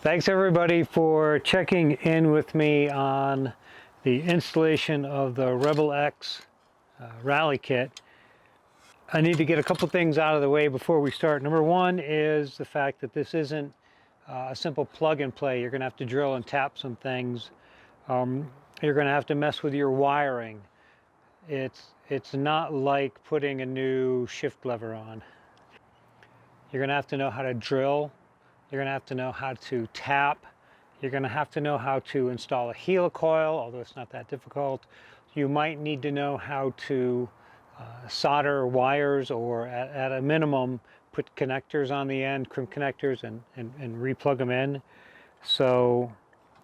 Thanks everybody for checking in with me on the installation of the Rebel X rally kit. I need to get a couple things out of the way before we start. Number one is the fact that this isn't a simple plug and play. You're going to have to drill and tap some things. You're going to have to mess with your wiring. It's not like putting a new shift lever on. You're going to have to know how to drill. You're going to have to know how to tap. You're going to have to know how to install a helicoil, although it's not that difficult. You might need to know how to solder wires, or at a minimum put connectors on the end, crimp connectors, and re-plug them in. So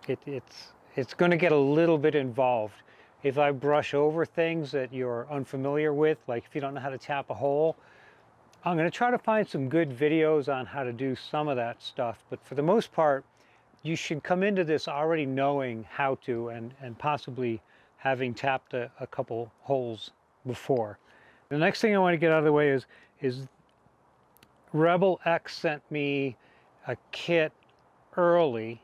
it's going to get a little bit involved. If I brush over things that you're unfamiliar with, like if you don't know how to tap a hole, I'm going to try to find some good videos on how to do some of that stuff. But for the most part, you should come into this already knowing how to, and possibly having tapped a couple holes before. The next thing I want to get out of the way is Rebel X sent me a kit early.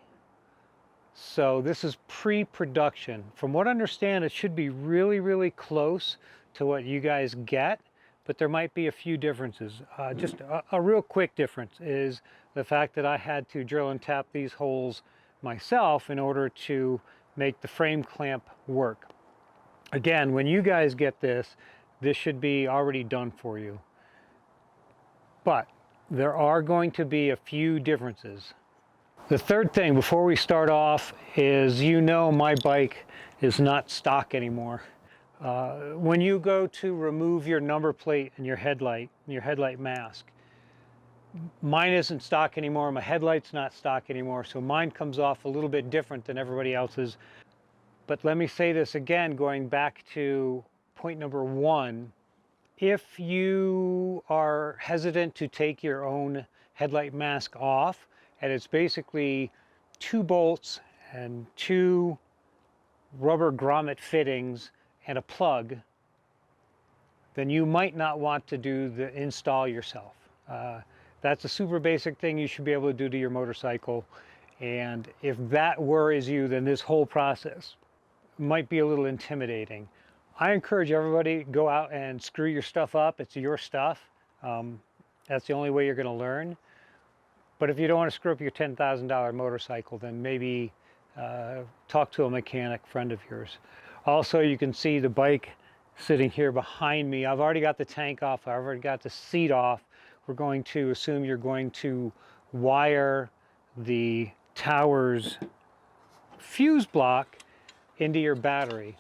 So this is pre-production. From what I understand, it should be really, really close to what you guys get, but there might be a few differences. Just a real quick difference is the fact that I had to drill and tap these holes myself in order to make the frame clamp work. Again, when you guys get this, this should be already done for you. But there are going to be a few differences. The third thing before we start off is, my bike is not stock anymore. When you go to remove your number plate and your headlight mask, mine isn't stock anymore, my headlight's not stock anymore, so mine comes off a little bit different than everybody else's. But let me say this again, going back to point number one, if you are hesitant to take your own headlight mask off, and it's basically 2 bolts and 2 rubber grommet fittings and a plug, then you might not want to do the install yourself. That's a super basic thing you should be able to do to your motorcycle. And if that worries you, then this whole process might be a little intimidating. I encourage everybody, go out and screw your stuff up. It's your stuff. That's the only way you're going to learn. But if you don't want to screw up your $10,000 motorcycle, then maybe talk to a mechanic friend of yours. Also, you can see the bike sitting here behind me. I've already got the tank off. I've already got the seat off. We're going to assume you're going to wire the tower's fuse block into your battery.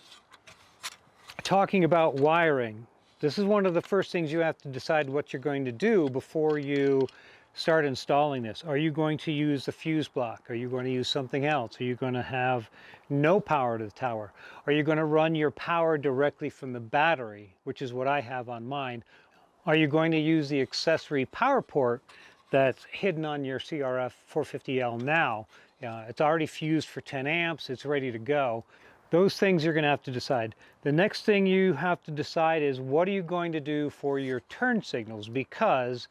Talking about wiring, this is one of the first things you have to decide what you're going to do before you start installing this. Are you going to use the fuse block? Are you going to use something else? Are you going to have no power to the tower? Are you going to run your power directly from the battery, which is what I have on mine? Are you going to use the accessory power port that's hidden on your CRF450L now? It's already fused for 10 amps, it's ready to go. Those things you're going to have to decide. The next thing you have to decide is, what are you going to do for your turn signals? Because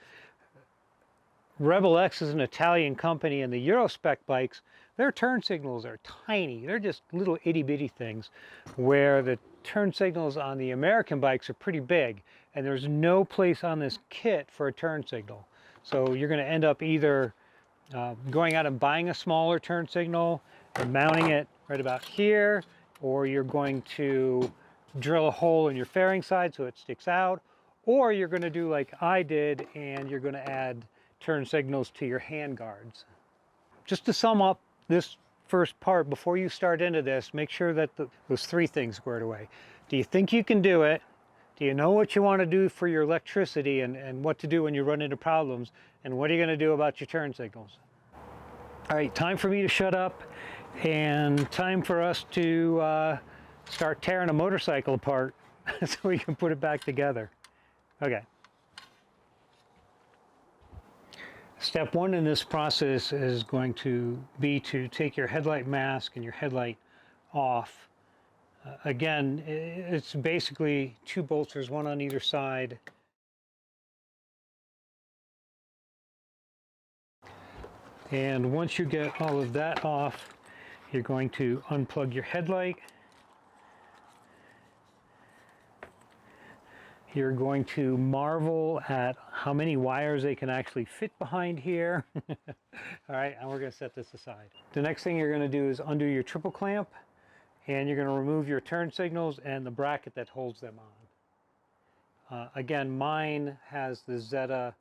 Rebel X is an Italian company, and the Eurospec bikes, their turn signals are tiny. They're just little itty-bitty things, where the turn signals on the American bikes are pretty big, and there's no place on this kit for a turn signal. So you're going to end up either going out and buying a smaller turn signal and mounting it right about here, or you're going to drill a hole in your fairing side so it sticks out, or you're going to do like I did, and you're going to add turn signals to your hand guards. Just to sum up this first part, before you start into this, make sure that those 3 things squared away. Do you think you can do it? Do you know what you want to do for your electricity, and what to do when you run into problems? And what are you going to do about your turn signals? All right, time for me to shut up, and time for us to start tearing a motorcycle apart so we can put it back together. Okay. Step 1 in this process is going to be to take your headlight mask and your headlight off. Again, it's basically 2 bolts, there's 1 on either side. And once you get all of that off, you're going to unplug your headlight. You're going to marvel at how many wires they can actually fit behind here. All right, and we're going to set this aside. The next thing you're going to do is undo your triple clamp, and you're going to remove your turn signals and the bracket that holds them on. Again, mine has the Zeta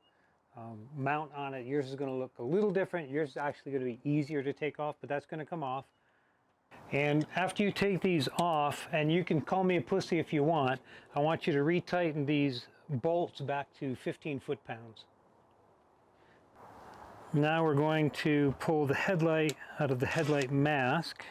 mount on it. Yours is going to look a little different. Yours is actually going to be easier to take off, but that's going to come off. And after you take these off, and you can call me a pussy if you want, I want you to retighten these bolts back to 15 foot-pounds. Now we're going to pull the headlight out of the headlight mask.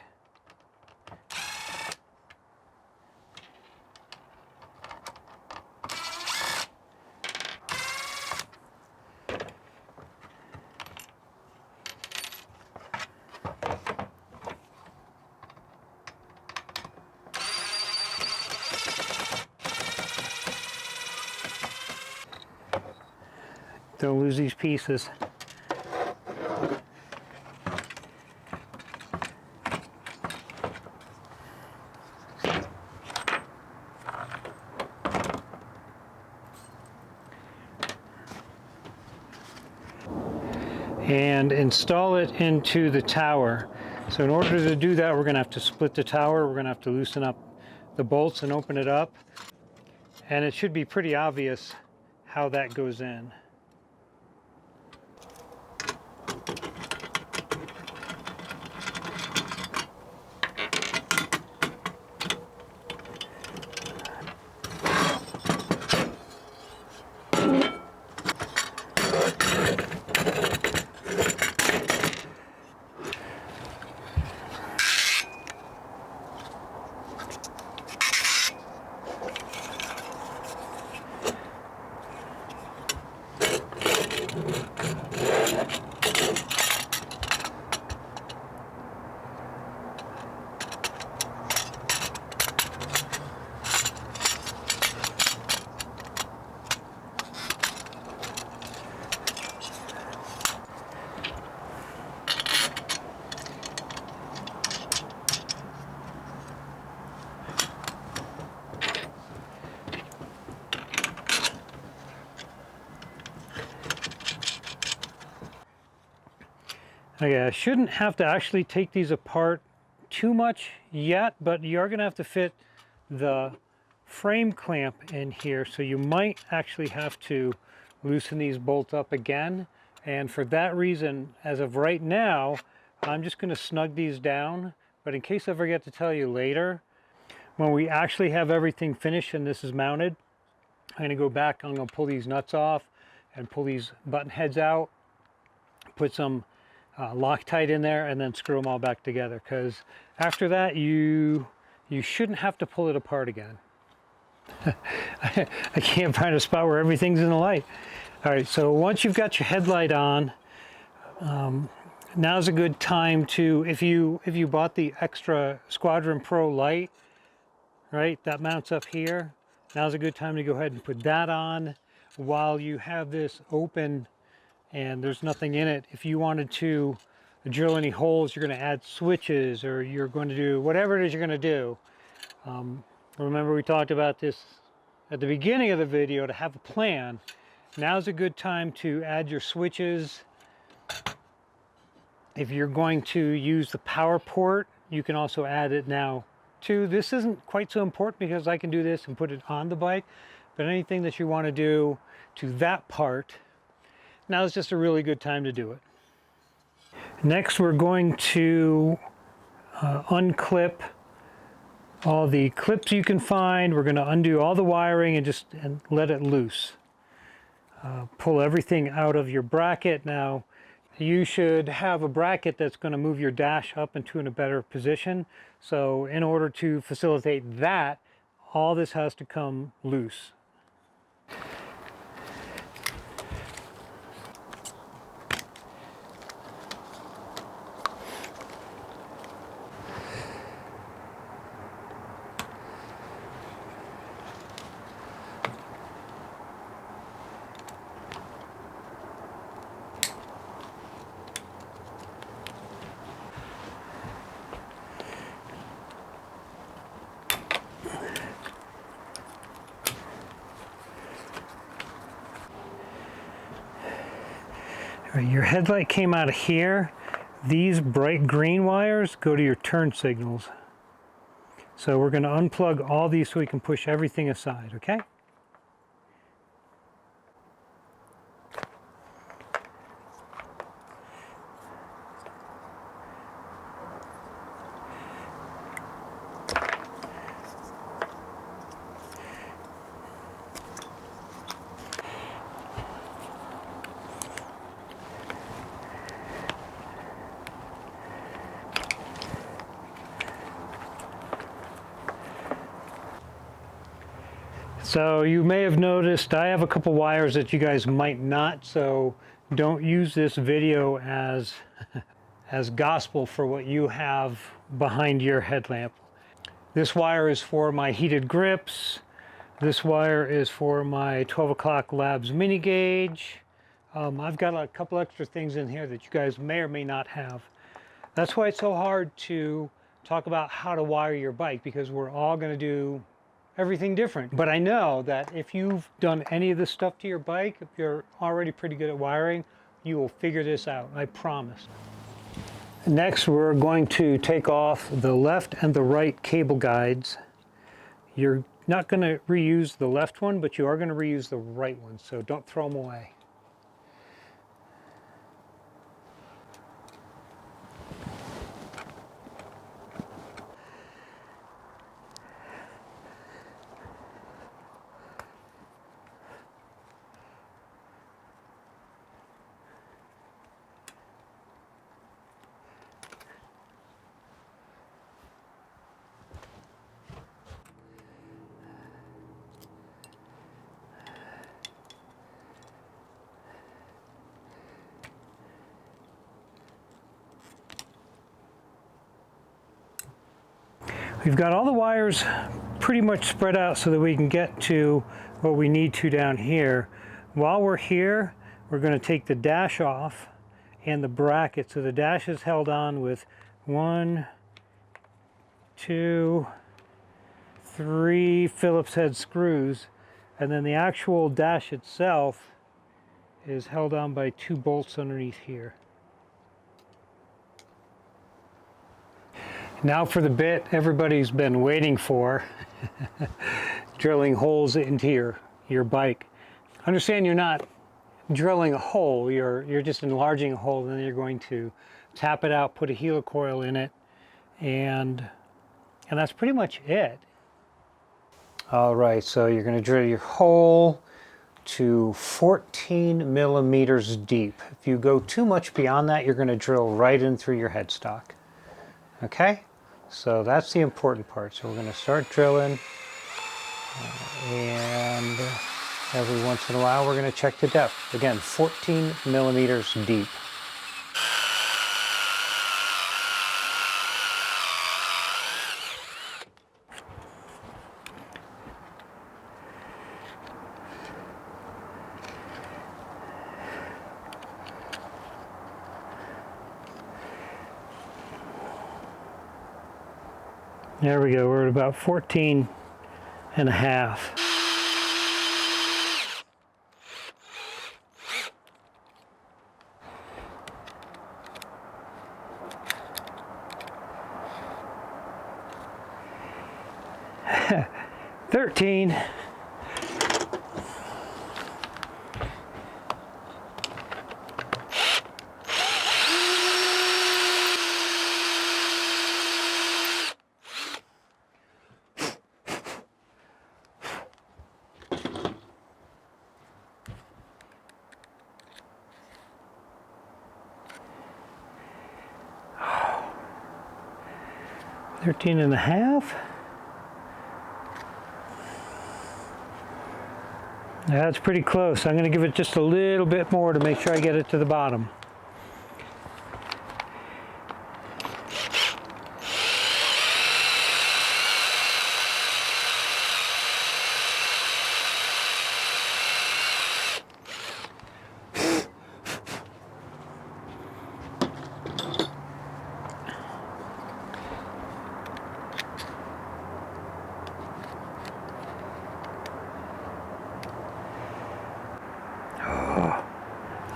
Don't lose these pieces. And install it into the tower. So in order to do that, we're going to have to split the tower. We're going to have to loosen up the bolts and open it up. And it should be pretty obvious how that goes in. Okay, I shouldn't have to actually take these apart too much yet, but you are going to have to fit the frame clamp in here, so you might actually have to loosen these bolts up again. And for that reason, as of right now, I'm just going to snug these down, but in case I forget to tell you later, when we actually have everything finished and this is mounted, I'm going to go back, I'm going to pull these nuts off and pull these button heads out, put some Loctite in there, and then screw them all back together, because after that you shouldn't have to pull it apart again. I can't find a spot where everything's in the light. All right, so once you've got your headlight on, now's a good time to, if you bought the extra Squadron Pro light, right, that mounts up here, now's a good time to go ahead and put that on while you have this open and there's nothing in it. If you wanted to drill any holes, you're going to add switches, or you're going to do whatever it is you're going to do. Remember, we talked about this at the beginning of the video, to have a plan. Now's a good time to add your switches. If you're going to use the power port, you can also add it now too. This isn't quite so important because I can do this and put it on the bike, but anything that you want to do to that part, now is just a really good time to do it. Next, we're going to unclip all the clips you can find. We're going to undo all the wiring and let it loose. Pull everything out of your bracket. Now, you should have a bracket that's going to move your dash up into a better position. So in order to facilitate that, all this has to come loose. Right, your headlight came out of here. These bright green wires go to your turn signals. So we're going to unplug all these so we can push everything aside, okay? So you may have noticed I have a couple wires that you guys might not, so don't use this video as as gospel for what you have behind your headlamp. This wire is for my heated grips. This wire is for my 12 o'clock Labs mini gauge. I've got a couple extra things in here that you guys may or may not have. That's why it's so hard to talk about how to wire your bike, because we're all going to do everything different. But I know that if you've done any of this stuff to your bike, if you're already pretty good at wiring, you will figure this out, I promise. Next, we're going to take off the left and the right cable guides. You're not going to reuse the left one, but you are going to reuse the right one, so don't throw them away. We've got all the wires pretty much spread out so that we can get to what we need to down here. While we're here, we're going to take the dash off and the bracket. So the dash is held on with 1, 2, 3 Phillips head screws, and then the actual dash itself is held on by 2 bolts underneath here. Now for the bit everybody's been waiting for, drilling holes into your bike. Understand you're not drilling a hole, you're just enlarging a hole, and then you're going to tap it out, put a helicoil in it, and that's pretty much it. All right, so you're going to drill your hole to 14 millimeters deep. If you go too much beyond that, you're going to drill right in through your headstock. Okay, so that's the important part. So we're going to start drilling, and every once in a while we're going to check the depth. Again, 14 millimeters deep. There we go, we're at about 14 and a half. $13. $13 and a half. That's pretty close. I'm going to give it just a little bit more to make sure I get it to the bottom.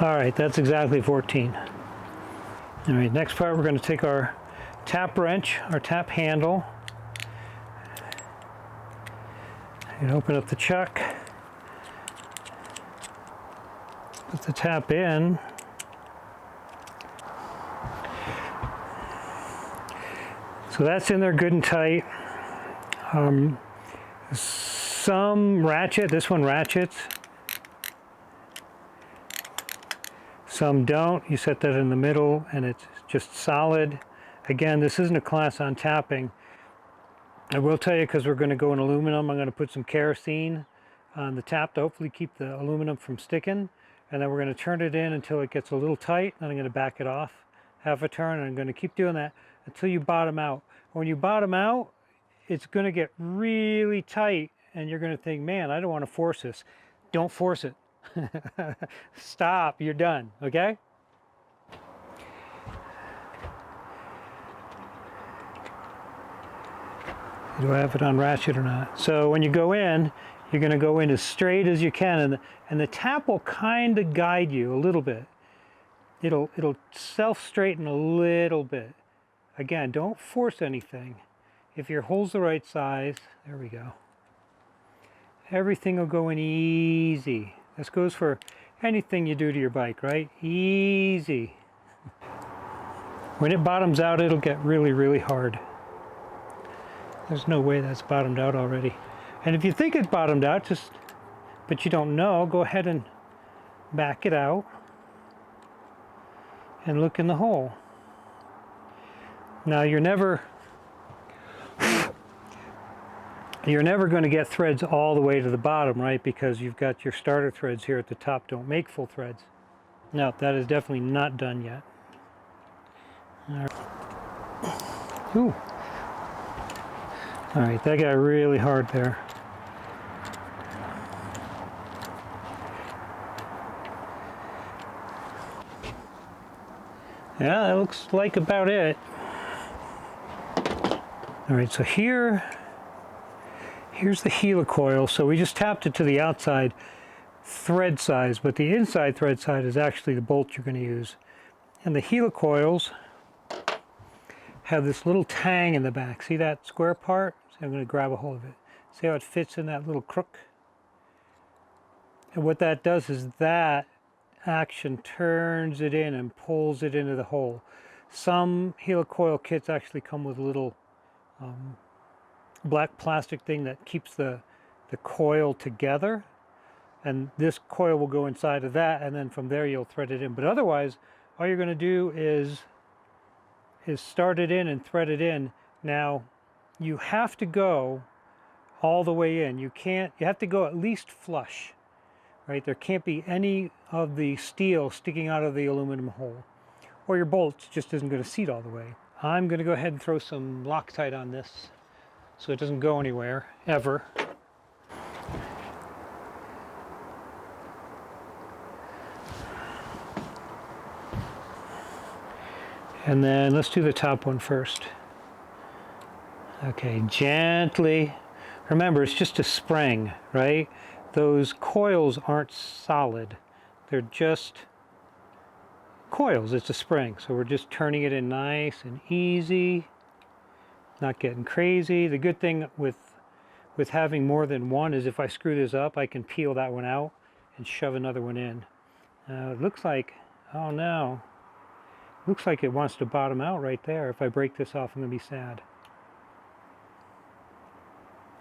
All right, that's exactly 14. All right, next part, we're going to take our tap wrench, our tap handle, and open up the chuck. Put the tap in. So that's in there good and tight. Some ratchet, this one ratchets. Some don't. You set that in the middle and it's just solid. Again, this isn't a class on tapping. I will tell you, because we're going to go in aluminum, I'm going to put some kerosene on the tap to hopefully keep the aluminum from sticking. And then we're going to turn it in until it gets a little tight. Then I'm going to back it off half a turn, and I'm going to keep doing that until you bottom out. When you bottom out, it's going to get really tight, and you're going to think, man, I don't want to force this. Don't force it. Stop, you're done, okay? Do I have it on ratchet or not? So when you go in, you're going to go in as straight as you can, and the tap will kind of guide you a little bit. It'll self-straighten a little bit. Again, don't force anything. If your hole's the right size, there we go. Everything will go in easy. This goes for anything you do to your bike, right? Easy. When it bottoms out, it'll get really, really hard. There's no way that's bottomed out already. And if you think it's bottomed out, but you don't know, go ahead and back it out and look in the hole. Now you're never going to get threads all the way to the bottom, right? Because you've got your starter threads here at the top don't make full threads. No, that is definitely not done yet. All right. Ooh. All right, that got really hard there. Yeah, that looks like about it. All right, so here's the helicoil. So we just tapped it to the outside thread size, but the inside thread side is actually the bolt you're going to use. And the helicoils have this little tang in the back. See that square part? So I'm going to grab a hold of it. See how it fits in that little crook? And what that does is that action turns it in and pulls it into the hole. Some helicoil kits actually come with a little black plastic thing that keeps the coil together, and this coil will go inside of that, and then from there you'll thread it in. But otherwise, all you're going to do is start it in and thread it in. Now you have to go all the way in. You have to go at least flush, right? There can't be any of the steel sticking out of the aluminum hole, or your bolt just isn't going to seat all the way. I'm going to go ahead and throw some Loctite on this so it doesn't go anywhere, ever. And then let's do the top one first. Okay, gently. Remember, it's just a spring, right? Those coils aren't solid. They're just coils. It's a spring. So we're just turning it in nice and easy, not getting crazy. The good thing with having more than one is if I screw this up, I can peel that one out and shove another one in. It looks like, oh no, looks like it wants to bottom out right there. If I break this off, I'm going to be sad.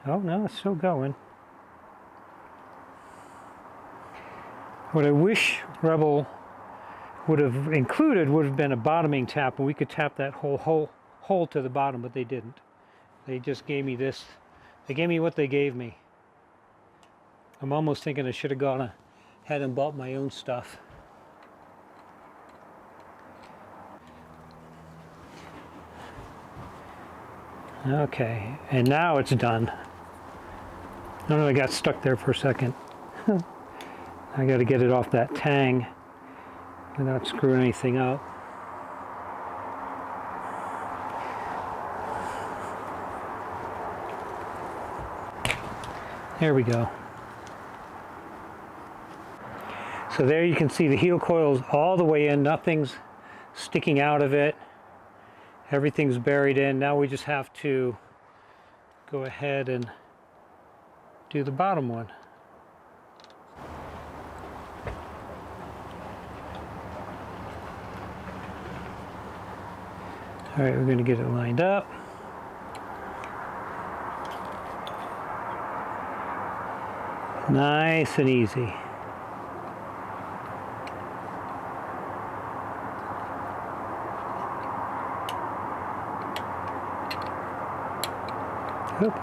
Oh no, it's still going. What I wish Rebel would have included would have been a bottoming tap, and we could tap that whole hole to the bottom, but they didn't. They just gave me this. They gave me what they gave me. I'm almost thinking I should have gone ahead and bought my own stuff. Okay, and now it's done. I don't know, I got stuck there for a second. I got to get it off that tang without screwing anything up. There we go. So there you can see the helicoils all the way in, nothing's sticking out of it. Everything's buried in. Now we just have to go ahead and do the bottom one. All right, we're going to get it lined up. Nice and easy. Oop.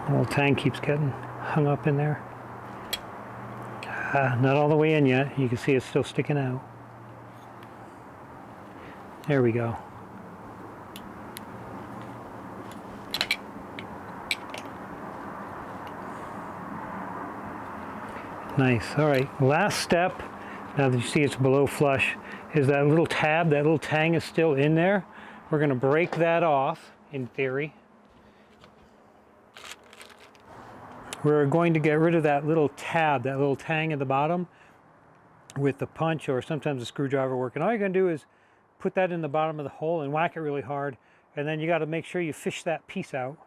The little tang keeps getting hung up in there. Not all the way in yet. You can see it's still sticking out. There we go. Nice. All right, last step, now that you see it's below flush, is that little tab, that little tang is still in there. We're going to break that off, in theory. We're going to get rid of that little tab, that little tang at the bottom with the punch or sometimes a screwdriver working. All you're going to do is put that in the bottom of the hole and whack it really hard, and then you got to make sure you fish that piece out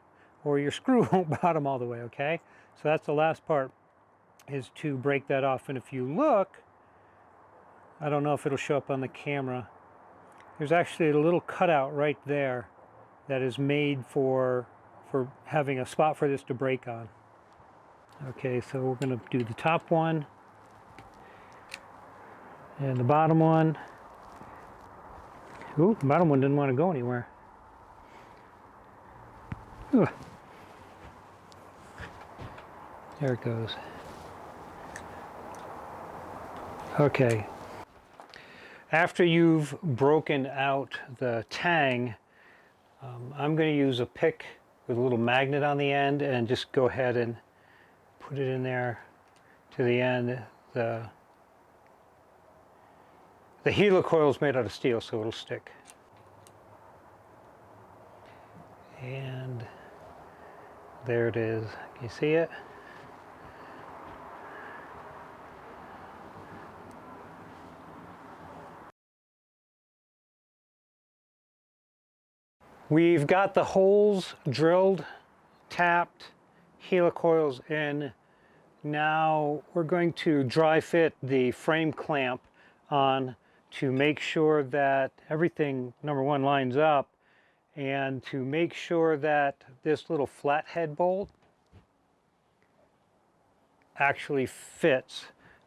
or your screw won't bottom all the way, okay? So that's the last part, is to break that off. And if you look, I don't know if it'll show up on the camera, there's actually a little cutout right there that is made for having a spot for this to break on. Okay, so we're going to do the top one and the bottom one. Ooh, the bottom one didn't want to go anywhere. Ooh. There it goes. Okay. After you've broken out the tang, I'm going to use a pick with a little magnet on the end and just go ahead and put it in there to the end. The helicoil is made out of steel, so it'll stick. And there it is. Can you see it? We've got the holes drilled, tapped, helicoils in. Now we're going to dry fit the frame clamp on to make sure that everything, number one, lines up, and to make sure that this little flathead bolt actually fits